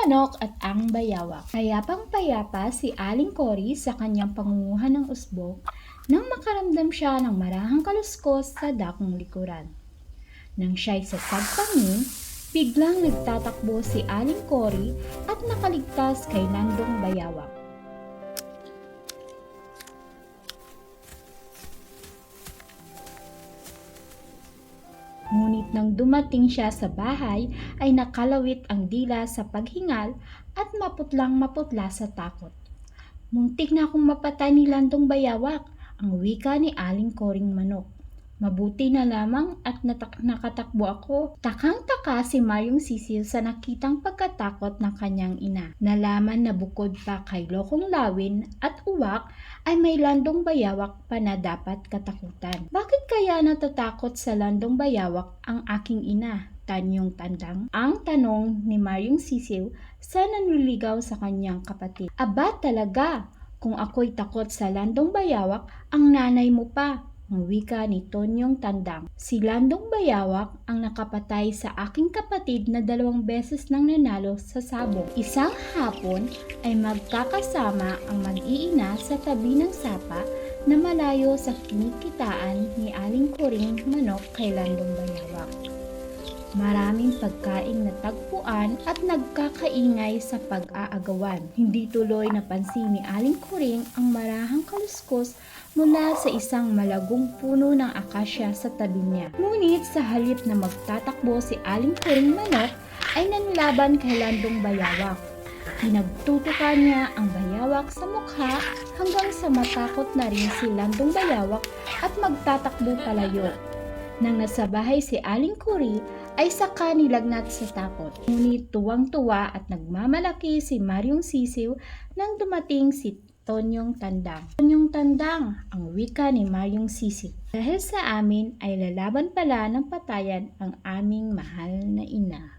Manok at ang Bayawak. Payapang-payapa si Aling Cory sa kanyang pangunguha ng usbong nang makaramdam siya ng marahang kaluskos sa dakong likuran. Nang siya'y sasagpangin, biglang nagtatakbo si Aling Cory at nakaligtas kay Landong Bayawak. Ngunit nang dumating siya sa bahay ay nakalawit ang dila sa paghingal at maputlang maputla sa takot. "Muntik na akong mapatay ni Landong Bayawak," ang wika ni Aling Coring Manok. "Mabuti na lamang at nakatakbo ako." Takang-taka si Maryong Sisil sa nakitang pagkatakot ng kanyang ina. Nalaman na bukod pa kay Lokong Lawin at Uwak ay may Landong Bayawak pa na dapat katakutan. "Bakit kaya natatakot sa Landong Bayawak ang aking ina, Tanyong Tandang?" ang tanong ni Maryong Sisil sa nanliligaw sa kanyang kapatid. "Aba talaga, kung ako'y takot sa Landong Bayawak, ang nanay mo pa," ang wika ni Tonyong Tandang. "Si Landong Bayawak ang nakapatay sa aking kapatid na 2 beses nang nanalo sa sabong." Isang hapon ay magkakasama ang mag-iina sa tabi ng sapa na malayo sa kinikitaan ni Aling Coring Manok kay Landong Bayawak. Maraming pagkaing natagpuan at nagkakaingay sa pag-aagawan. Hindi tuloy napansin ni Aling Coring ang marahang kaluskos mula sa isang malagong puno ng akasya sa tabi niya. Ngunit sa halip na magtatakbo si Aling Coring Manok ay nanlaban kay Landong Bayawak. Pinagtutukan niya ang bayawak sa mukha hanggang sa matakot na rin si Landong Bayawak at magtatakbo palayo. Nang nasa bahay si Aling Cory ay saka nilagnat sa takot. Ngunit tuwang-tuwa at nagmamalaki si Maryong Sisiw nang dumating si Tonyong Tandang. "Tonyong Tandang," ang wika ni Maryong Sisiw, "dahil sa amin ay lalaban pala ng patayan ang aming mahal na ina."